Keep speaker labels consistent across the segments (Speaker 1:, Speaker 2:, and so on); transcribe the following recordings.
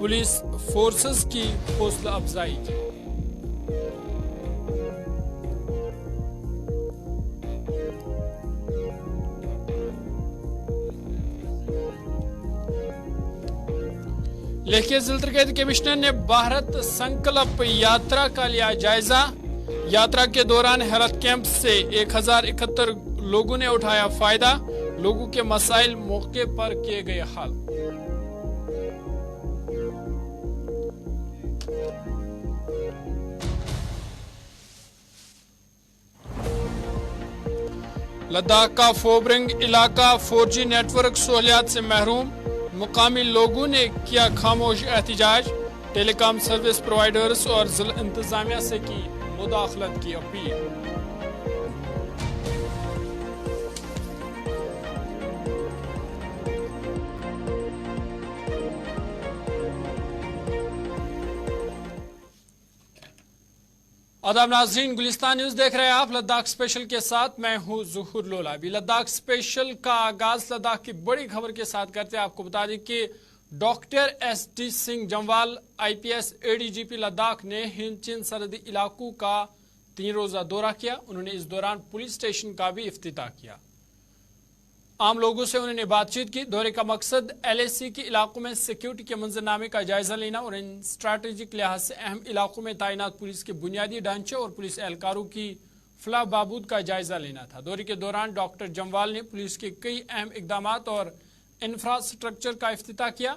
Speaker 1: Police forces की हौसला अफजाई की। लेह के जिला तरक्याती कमिश्नर ने भारत संकल्प यात्रा का लिया जायजा। यात्रा के दौरान हेल्थ कैंप से 1071 लोगों ने उठाया फायदा। लोगों के मसाइल मौके पर किए गए हल। लद्दाख का फोबरिंग इलाका 4G नेटवर्क सहूलियात से महरूम। मुकामी लोगों ने किया खामोश एहतजाज। टेलीकॉम सर्विस प्रोवाइडर्स और जिला इंतजामिया से की मुदाखलत की अपील। आदाब नाज़रीन, गुलिस्तान न्यूज देख रहे हैं आप लद्दाख स्पेशल के साथ। मैं हूं ज़ुहूर लोला। अभी लद्दाख स्पेशल का आगाज लद्दाख की बड़ी खबर के साथ करते हैं। आपको बता दें कि doctor SD Singh Jamwal IPS ADGP Ladakh ने हिंद चीन सरहदी इलाकों का 3 रोजा दौरा किया। उन्होंने इस दौरान पुलिस स्टेशन का भी इफ्तिताह किया। आम लोगों से उन्होंने बातचीत की। दौरे का मकसद LAC के इलाकों में सिक्योरिटी के मंजरनामे का जायजा लेना और इन स्ट्रैटेजिक लिहाज से अहम इलाकों में तैनात पुलिस के बुनियादी ढांचे और पुलिस एहलकारों की फलाह बहबूद का जायजा लेना था। दौरे के दौरान डॉक्टर जम्वाल ने पुलिस के कई अहम इकदाम और इंफ्रास्ट्रक्चर का इफ्तिताह किया।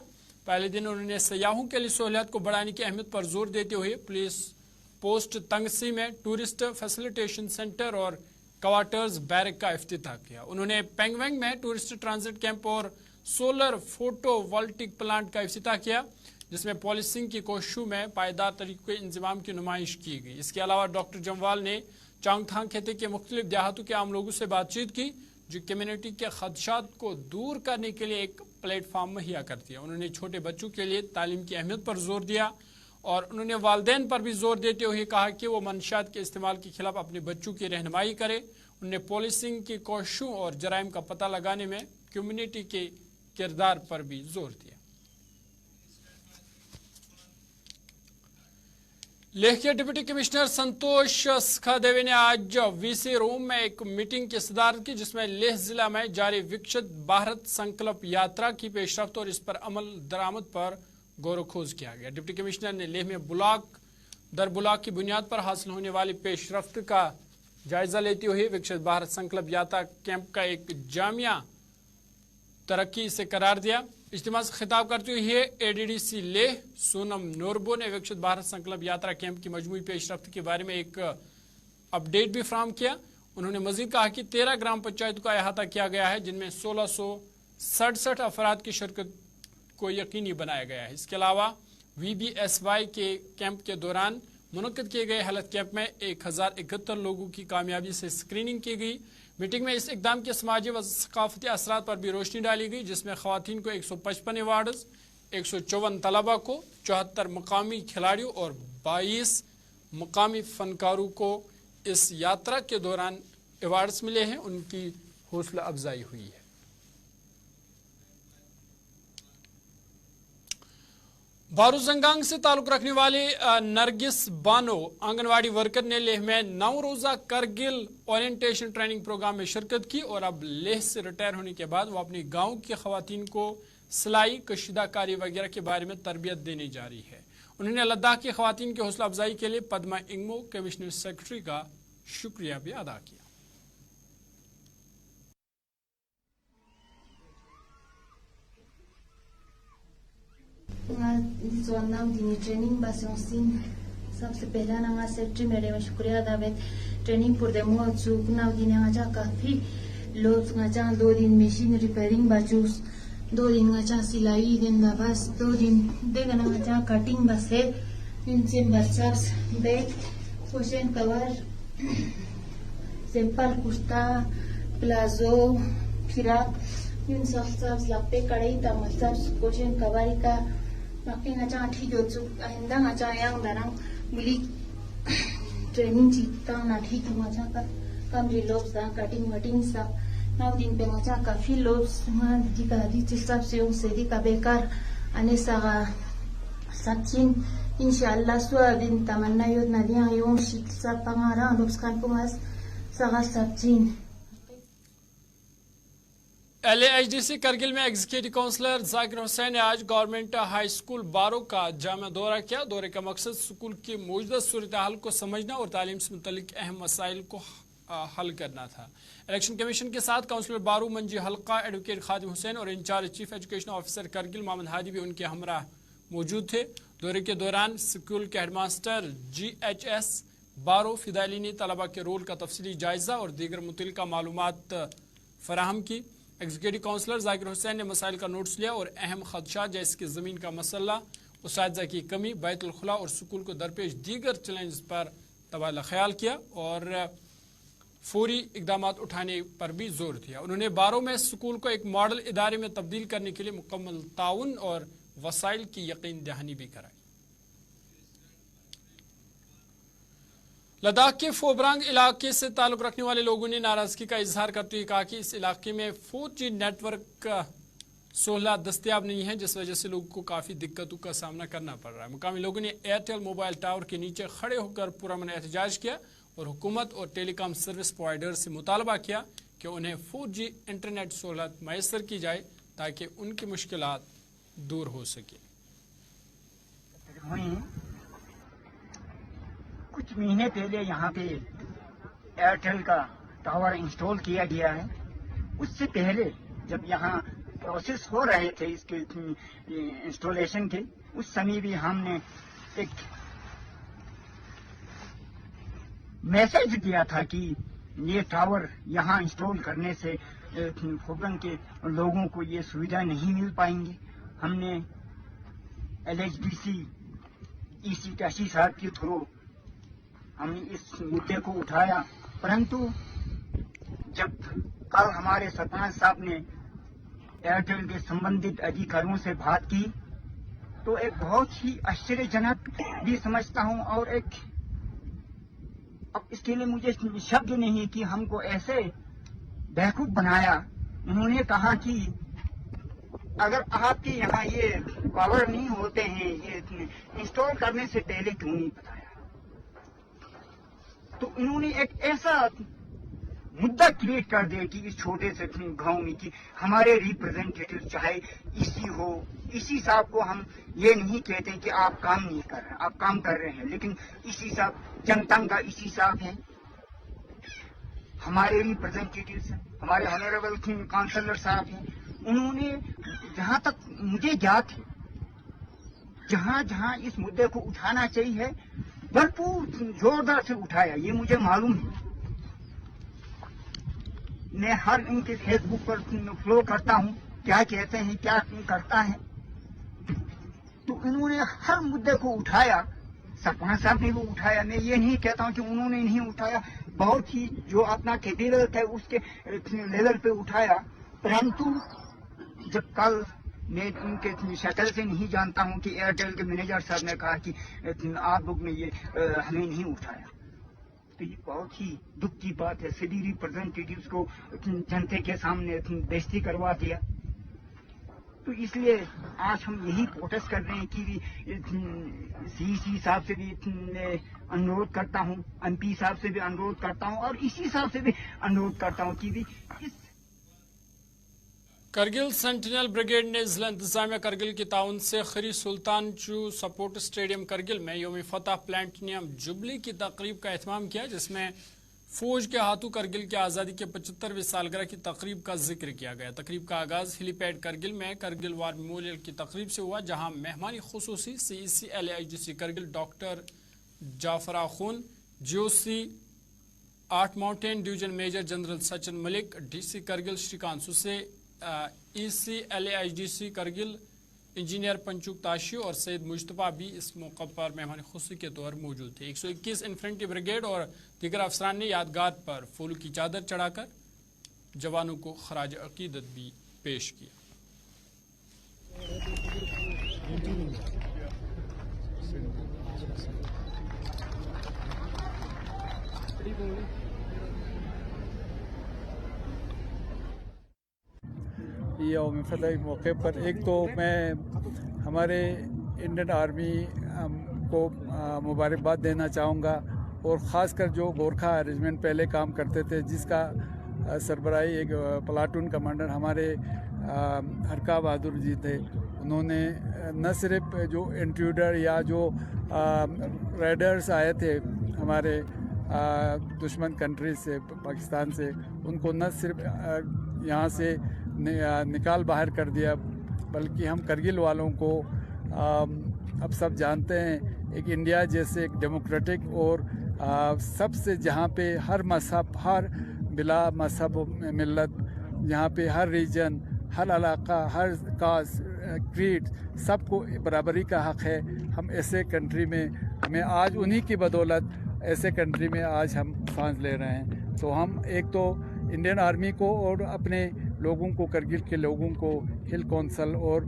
Speaker 1: पहले दिन उन्होंने सयाहों के लिए सहूलियत को बढ़ाने की अहमियत पर जोर देते हुए पुलिस पोस्ट तंगसी में टूरिस्ट फैसिलिटेशन सेंटर और क्वार्टर्स बैरक का इफ्तिताह किया। उन्होंने पेंगवेंग में टूरिस्ट ट्रांजिट कैंप और सोलर फोटोवोल्टिक प्लांट का इफ्तिताह किया, जिसमें पॉलिसिंग की कोशिशों में पायदार तरीके के इंतजाम की नुमाइश की गई। इसके अलावा डॉक्टर जम्वाल ने चांगथांग खेते के मुख्तलिफ देहातों के आम लोगों से बातचीत की, जो कम्युनिटी के खदशात को दूर करने के लिए एक प्लेटफॉर्म मुहैया करती है। उन्होंने छोटे बच्चों के लिए तालीम की अहमियत पर जोर दिया और उन्होंने वालिदैन पर भी जोर देते हुए कहा कि वो मंशियात के इस्तेमाल के खिलाफ अपने बच्चों की रहनुमाई करे। उन्होंने पॉलिसिंग की कोशिशों और जराइम का पता लगाने में कम्युनिटी के किरदार पर भी जोर दिया। लेह के डिप्टी कमिश्नर संतोष सखादेवी ने आज VC रूम में एक मीटिंग की सदारत की, जिसमें लेह जिला में जारी विकसित भारत संकल्प यात्रा की पेशरफ्त और इस पर अमल दरामद पर गौर खोज किया गया। डिप्टी कमिश्नर ने लेह में ब्लॉक दर ब्लॉक की बुनियाद पर हासिल होने वाली पेशरफ्त का जायजा लेते हुए विकसित भारत संकल्प यात्रा कैंप का एक जामिया तरक्की से करार दिया। इज्तिमा से खिताब करते हुए ADDC लेह सोनम नोरबो ने विकसित भारत संकल्प यात्रा कैंप की मजमूई पेशरफ्त के बारे में एक अपडेट भी फराहम किया। उन्होंने मजीद कहा कि 13 ग्राम पंचायतों का अहाता किया गया है, जिनमें 1667 अफराद की शिरकत को यकीनी बनाया गया है। इसके अलावा VBSY के कैंप के दौरान मुनक्किद किए गए हेल्थ कैंप में 1071 लोगों की कामयाबी से स्क्रीनिंग की गई। मीटिंग में इस इकदाम के समाजी व सकाफती असरात पर भी रोशनी डाली गई, जिसमें खवातीन को 155 अवार्ड्स, 154 तलबा को, 74 मकामी खिलाड़ियों और 22 मकामी फनकारों को इस यात्रा के दौरान अवार्ड्स मिले हैं। उनकी हौसला अफजाई हुई है। बारूजंगांग से ताल्लुक रखने वाले नरगिस बानो आंगनवाड़ी वर्कर ने लेह में 9 रोजा करगिल ओरिएंटेशन ट्रेनिंग प्रोग्राम में शिरकत की और अब लेह से रिटायर होने के बाद वो अपनी गांव की खवातीन को सिलाई, कशीदाकारी वगैरह के बारे में तरबियत देने जा रही है। उन्होंने लद्दाख की खवातीन की हौसला अफजाई के लिए पद्मा इंगमो कमिश्नर सेक्रेटरी का शुक्रिया भी अदा किया।
Speaker 2: ट्रेनिंग सबसे पहला ना सेक्रेटरी मेरे में शुक्रिया अदा है। ट्रेनिंग पर देमो चुक ना दिन आजा काफी लोग आजा 2 दिन मशीन रिपेयरिंग बाचूस, 2 दिन आजा सिलाई दिन बस, 2 दिन देगा ना आजा कटिंग बस है। इनसे बर्सास bag question cover simple kurta palazzo फिराक इन सब लगते कड़ाई तमल सब क्वेश्चन कवर का बाकी ngaca athi jo chu ahinda ngaca yang darang buli training chita na thi tu ngaca ka kamri lobs da cutting sa now din pe ngaca ka fi lobs ma di ka di sab se un se di ka bekar ane sa Satin, inshallah suabin tamanayot na diyang yung shit sa pangarang lupskan pumas sa satin.
Speaker 1: LAHDC Kargil में executive counsellor Zakir Hussain ने आज government high school बारो का जामा दौरा किया। दौरे का मकसद स्कूल की मौजूदा सूरत हाल को समझना और तालीम से मुतल्लिक अहम मसाइल को हल करना था। इलेक्शन कमीशन के साथ काउंसलर बारू मंजी हल्का एडवोकेट खादिम हुसैन और incharge chief education officer Kargil Mohammad Hadi भी उनके हमरा मौजूद थे। दौरे के दौरान स्कूल के हेडमास्टर GHS बारो फिदाइली ने तलबा के रोल का तफसीली जायजा और दीगर मुतल्लिका मालूमात फराहम की। एग्जीक्यूटिव काउंसलर जाकिर हुसैन ने मसाइल का नोट्स लिया और अहम खदशात जैसे कि ज़मीन का मसला, उसातिज़ा की कमी, बैतुल खुला और स्कूल को दरपेश दीगर चैलेंज पर तबादला ख्याल किया और फौरी इकदाम उठाने पर भी जोर दिया। उन्होंने बारो में स्कूल को एक मॉडल इदारे में तब्दील करने के लिए मुकम्मल ताउन और वसाइल की यकीन दहानी भी कराई। लद्दाख के फोबरांग इलाके से ताल्लुक रखने वाले लोगों ने नाराजगी का इजहार करते हुए कहा कि इस इलाके में 4G नेटवर्क सहूलत दस्तयाब नहीं है, जिस वजह से लोगों को काफ़ी दिक्कतों का सामना करना पड़ रहा है। मुकामी लोगों ने एयरटेल मोबाइल टावर के नीचे खड़े होकर पुरअमन एहतजाज किया और हुकूमत और टेलीकॉम सर्विस प्रोवाइडर से मुतालबा किया कि उन्हें 4G इंटरनेट सहूलत मैसर की जाए ताकि उनकी मुश्किलात दूर हो सके।
Speaker 3: कुछ महीने पहले यहाँ पे एयरटेल का टावर इंस्टॉल किया गया है। उससे पहले जब यहाँ प्रोसेस हो रहे थे इसके इंस्टॉलेशन के, उस समय भी हमने एक मैसेज दिया था कि ये टावर यहाँ इंस्टॉल करने से फोबरंग के लोगों को ये सुविधा नहीं मिल पाएंगे। हमने LHDC EC टाशी साहब के थ्रू हमने इस मुद्दे को उठाया, परंतु जब कल हमारे सरपंच साहब ने एयरटेल के संबंधित अधिकारियों से बात की तो एक बहुत ही आश्चर्यजनक भी समझता हूं और एक अब इसके लिए मुझे शब्द नहीं कि हमको ऐसे बेवकूफ बनाया। उन्होंने कहा कि अगर आपके यहाँ ये पावर नहीं होते हैं, ये इंस्टॉल करने से पहले क्यों नहीं बताया। तो इन्होंने एक ऐसा मुद्दा क्रिएट कर दिया कि इस छोटे से गांव में कि हमारे रिप्रेजेंटेटिव चाहे इसी हो, इसी साहब को हम ये नहीं कहते कि आप काम नहीं कर रहे हैं, आप काम कर रहे हैं, लेकिन इसी साहब जनता का इसी साहब है, हमारे रिप्रेजेंटेटिव हमारे ऑनरेबल काउंसलर साहब हैं। उन्होंने जहां तक मुझे याद है, जहां जहां इस मुद्दे को उठाना चाहिए भरपूर जोरदार से उठाया, ये मुझे मालूम है। मैं हर इनके फेसबुक पर फॉलो करता हूँ, क्या कहते हैं, क्या करता है। तो इन्होंने हर मुद्दे को उठाया, सरपंच साहब ने भी उठाया। मैं ये नहीं कहता हूँ कि उन्होंने नहीं उठाया, बहुत ही जो अपना कैबिनेट है उसके लेवल पे उठाया। परंतु जब कल मैं उनके शक्ल से नहीं जानता हूं कि एयरटेल के मैनेजर साहब ने कहा कि आप लोग ने ये हमें नहीं उठाया, तो ये बहुत ही दुख की बात है। सभी रिप्रेजेंटेटिव्स को जनता के सामने बेइज्जती करवा दिया। तो इसलिए आज हम यही प्रोटेस्ट कर रहे हैं कि CC साहब से भी अनुरोध करता हूं, MP साहब से भी अनुरोध करता हूं और इसी साहब से भी अनुरोध करता हूं कि भी इस
Speaker 1: करगिल सेंटिनल ब्रिगेड ने जिला इंतजामिया करगिल की ताउन से खरी सुल्तान चू सपोर्ट स्टेडियम करगिल में यौम फतह प्लेटिनियम जुबली की तकरीब का एहतमाम किया, जिसमें फौज के हाथों करगिल की आज़ादी के 75वीं सालगिरह की तकरीब का जिक्र किया गया। तकरीब का आगाज हेलीपैड करगिल में करगिल वार मेमोरियल की तकरीब से हुआ, जहां मेहमानी खुसूसी CEC LAHDC Kargil doctor Jafar Akhoon, GOC 8 mountain division major general Sachin Malik, DC Kargil Shrikant Suse, EC LAHDC Kargil engineer Punchok Tashi और सैयद मुश्तबा भी इस मौके पर मेहमान खुशी के तौर मौजूद थे। 121 इन्फेंट्री ब्रिगेड और दीगर अफसरान ने यादगार पर फूलों की चादर चढ़ाकर जवानों को खराज अकीदत भी पेश किया।
Speaker 4: यौम फतह के मौके पर एक तो मैं हमारे इंडियन आर्मी को मुबारकबाद देना चाहूँगा और ख़ासकर जो गोरखा रेजिमेंट पहले काम करते थे जिसका सरबराही एक प्लाटून कमांडर हमारे हरका बहादुर जी थे। उन्होंने न सिर्फ जो इंट्रूडर या जो राइडर्स आए थे हमारे दुश्मन कंट्री से पाकिस्तान से, उनको न सिर्फ यहाँ से निकाल बाहर कर दिया बल्कि हम करगिल वालों को अब सब जानते हैं एक इंडिया जैसे एक डेमोक्रेटिक और सबसे जहाँ पे हर मज़हब हर बिला मज़हब मिल्लत, जहाँ पे हर रीजन हर इलाका हर कास्ट क्रीड सबको बराबरी का हक़ है। हम ऐसे कंट्री में हमें आज उन्हीं की बदौलत ऐसे कंट्री में आज हम सांस ले रहे हैं। तो हम एक तो इंडियन आर्मी को और अपने लोगों को करगिल के लोगों को हिल कौंसल और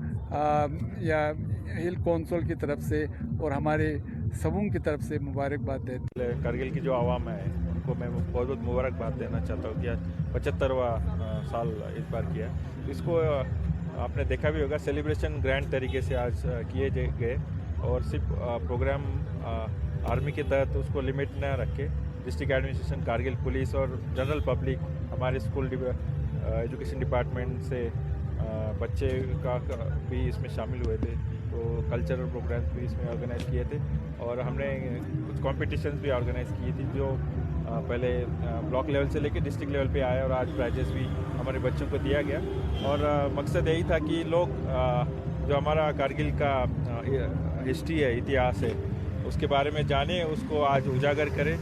Speaker 4: या हिल कौंसल की तरफ से और हमारे सबों की तरफ से मुबारकबाद देते हैं।
Speaker 5: करगिल की जो आवाम है उनको मैं बहुत बहुत मुबारकबाद देना चाहता हूँ कि 75वां साल इस बार किया। इसको आपने देखा भी होगा सेलिब्रेशन ग्रैंड तरीके से आज किए गए और सिर्फ प्रोग्राम आर्मी के तहत उसको लिमिट न रखे डिस्ट्रिक्ट एडमिनिस्ट्रेशन कारगिल पुलिस और जनरल पब्लिक हमारे स्कूल एजुकेशन डिपार्टमेंट से बच्चे का भी इसमें शामिल हुए थे। तो कल्चरल प्रोग्राम्स भी इसमें ऑर्गेनाइज किए थे और हमने कुछ कॉम्पिटिशन्स भी ऑर्गेनाइज की थी जो पहले ब्लॉक लेवल से लेकर डिस्ट्रिक्ट लेवल पे आए और आज प्राइजेस भी हमारे बच्चों को दिया गया। और मकसद यही था कि लोग जो हमारा कारगिल का हिस्ट्री है, इतिहास है, उसके बारे में जाने, उसको आज उजागर करें।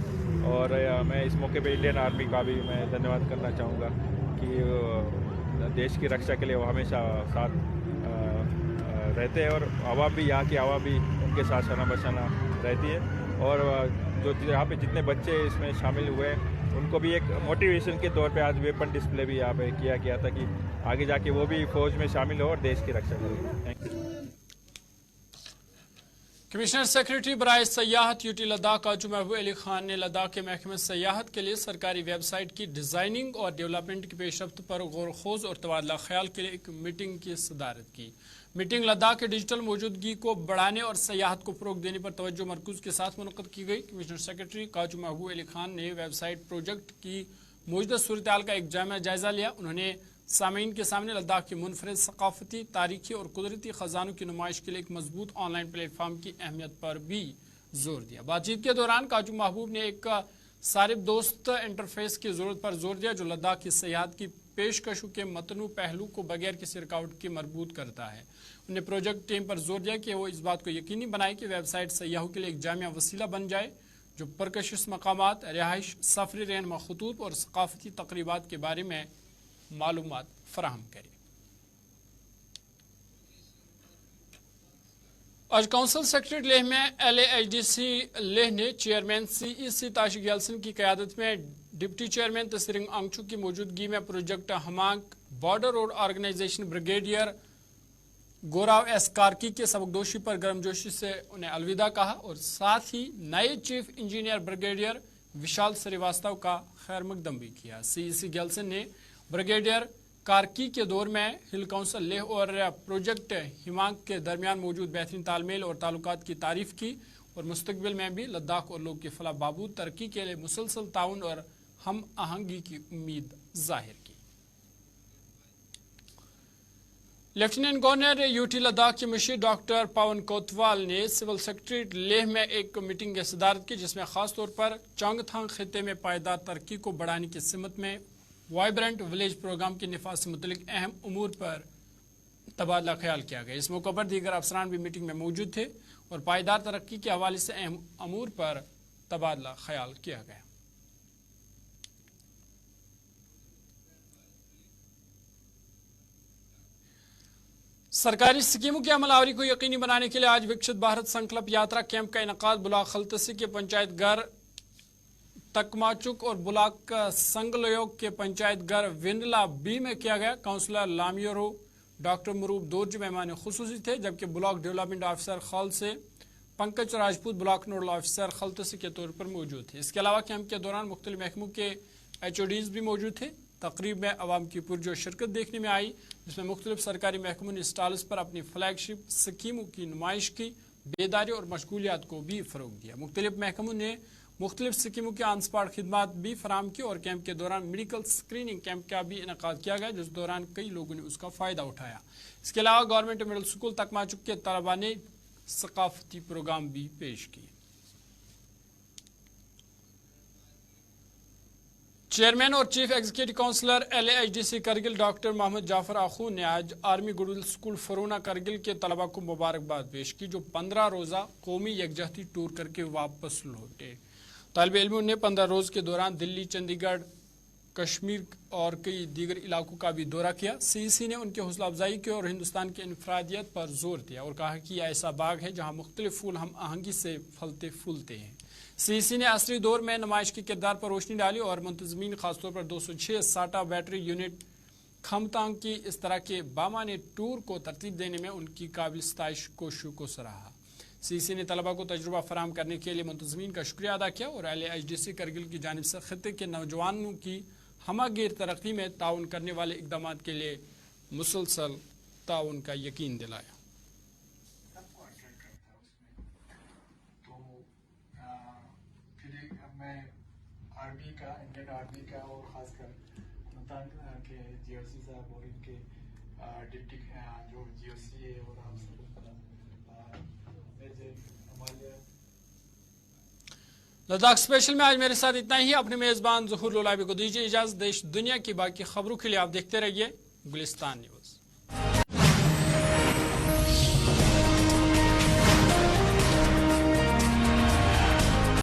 Speaker 5: और मैं इस मौके पे इंडियन आर्मी का भी मैं धन्यवाद करना चाहूँगा कि देश की रक्षा के लिए वो हमेशा साथ रहते हैं और आवाम भी, यहाँ की आवाम भी उनके साथ शना बशाना रहती है। और जो यहाँ पे जितने बच्चे इसमें शामिल हुए उनको भी एक मोटिवेशन के तौर पे आज वेपन डिस्प्ले भी यहाँ पे किया गया था कि आगे जाके वो भी फौज में शामिल हो और देश की रक्षा करें। Thank you.
Speaker 1: कमिश्नर सेक्रेटरी बराए सयाहत यूटी लद्दाख काजू महबूब अली खान ने लद्दाख के महकमे सयाहत के लिए सरकारी वेबसाइट की डिज़ाइनिंग और डेवलपमेंट की पेशरफ्त पर गौर खोज और तबादला ख्याल के लिए एक मीटिंग की सदारत की। मीटिंग लद्दाख के डिजिटल मौजूदगी को बढ़ाने और सयाहत को फ़रोग देने पर तवज्जो मरकूज़ के साथ मुनक़्क़द की गई। कमिश्नर सेक्रेटरी काजू महबूब अली खान ने वेबसाइट प्रोजेक्ट की मौजूदा सूरत-ए-हाल का एक जायज़ा लिया। उन्होंने सामीन के सामने लद्दाख की मुनफरिद सकाफती, तारीखी और कुदरती ख़जानों की नुमाइश के लिए एक मजबूत ऑनलाइन प्लेटफार्म की अहमियत पर भी जोर दिया। बातचीत के दौरान काजू महबूब ने एक सारिब दोस्त इंटरफेस की ज़रूरत पर जोर दिया जो लद्दाख की सयाहत की पेशकशों के मतनू पहलू को बगैर किसी रुकावट के मरबूत करता है। उन्हें प्रोजेक्ट टीम पर जोर दिया कि वो इस बात को यकीनी बनाए कि वेबसाइट सयाहों के लिए एक जामिया वसीला बन जाए जो परकशिश मकामात, रिहाइश, सफरी रहनुमा खतूत और सकाफती तकरीबात के बारे में मालूमात फराहम करे। आज कौंसल सेक्रेटरीट लेह में LAHDC लेह ने चेयरमैन CEC ताशिक यालसन की क़यादत में डिप्टी चेयरमैन तसरिंग आंगचू की मौजूदगी में project Himank border road organisation brigadier Gaurav S Karki के सबकदोशी पर गर्मजोशी से उन्हें अलविदा कहा और साथ ही नए चीफ इंजीनियर ब्रिगेडियर विशाल श्रीवास्तव का खैर मकदम भी किया। CEC यालसन ने ब्रिगेडियर कार्की के दौर में हिल काउंसिल लेह और प्रोजेक्ट हिमांग के दरमियान मौजूद बेहतरीन तालमेल और ताल्लुकात की तारीफ की और मुस्तकबिल में भी लद्दाख और लोग की फलाह बहबूद तरक्की के लिए मुसलसल ताउन और हम आहंगी की उम्मीद जाहिर की। लेफ्टिनेंट गवर्नर यूटी लद्दाख के मुशीर डॉक्टर पवन कोतवाल ने सिविल सेक्रेटरीट लेह में एक मीटिंग की सदारत की जिसमें खास तौर पर चांगथांग खिते में पायदार तरक्की को बढ़ाने की सिमत में वाइब्रेंट विलेज प्रोग्राम के निफाज से मुतलिक अहम उमूर पर तबादला ख्याल किया गया। इस मौके पर दीगर अफसरान भी मीटिंग में मौजूद थे और पायदार तरक्की के हवाले से अहम उमूर पर तबादला ख्याल किया गया। सरकारी स्कीमों की अमलावरी को यकीनी बनाने के लिए आज विकसित भारत संकल्प यात्रा कैंप का इनकाद ब्लॉक खलतसी के पंचायत घर तकमाचुक और ब्लॉक संगलयोग के पंचायत घर विंडला बी में किया गया। काउंसलर लामियोरो डॉक्टर मरूब दोर्ज मेहमान खुसूसी थे जबकि ब्लॉक डेवलपमेंट ऑफिसर खल से Pankaj Rajput block nodal officer Khaltsi के तौर पर मौजूद थे। इसके अलावा कैंप के दौरान मुख्तलिफ महकमों के HODs भी मौजूद थे। तकरीब में अवाम की पुरजोश शिरकत देखने में आई, जिसमें मुख्तलिफ सरकारी महकमों ने स्टॉल्स पर अपनी फ्लैगशिप स्कीमों की नुमाइश की, बेदारी और मशगूलियात को भी फ़रोग दिया। मुख्तलिफ महकमों ने मुख्तलिफ स्कीमों की ऑन स्पॉट खिदमात भी फराम की और कैंप के दौरान मेडिकल स्क्रीनिंग कैंप का भी इनकाद किया गया, जिस दौरान कई लोगों ने उसका फ़ायदा उठाया। इसके अलावा गवर्नमेंट मिडिल स्कूल तकमाचुक के तलबा ने सकाफती प्रोग्राम भी पेश किए। चेयरमैन और chief executive councillor LAHDC Kargil doctor Mohammad Jafar Akhoon ने आज army goodwill school Farona Kargil के तलबा को मुबारकबाद पेश की, जो 15 रोज़ा कौमी यकजहती टूर करके वापस लौटे। तालिब इल्मों ने 15 रोज़ के दौरान दिल्ली, चंडीगढ़, कश्मीर और कई दीगर इलाकों का भी दौरा किया। CEC ने उनकी हौसला अफजाई की और हिंदुस्तान की इनफरादियत पर जोर दिया और कहा कि यह ऐसा बाग है जहाँ मुख्तलिफ फूल हम आहंगी से फलते फूलते हैं। CEC ने असली दौर में नुमाइश के किरदार पर रोशनी डाली और मुंतजमीन खासतौर पर 206 साटा बैटरी यूनिट खमतांग की इस तरह के बामाने टूर को तरतीब देने में उनकी काबिल सताइश कोशिशों को सराहा। CEC ने तलबा को तजुर्बा फराम करने के लिए मुंतजमीन का शुक्रिया अदा किया और LAHDC करगिल की जानिब से खित्ते के नौजवानों की हमागीर तरक्की में ताउन करने वाले इकदाम के लिए मुसलसल ताउन का यकीन दिलाया।
Speaker 4: मैं आर्मी का, इंडियन आर्मी का और खासकर हिंदुस्तान के GOC साहब और इनके डिप्टी जो GOC है और आप सब
Speaker 1: लद्दाख स्पेशल में आज मेरे साथ इतना ही। अपने मेजबान ज़ुहूर लोलाबी को दीजिए इजाज़त। देश दुनिया की बाकी खबरों के लिए आप देखते रहिए गुलिस्तान न्यूज़।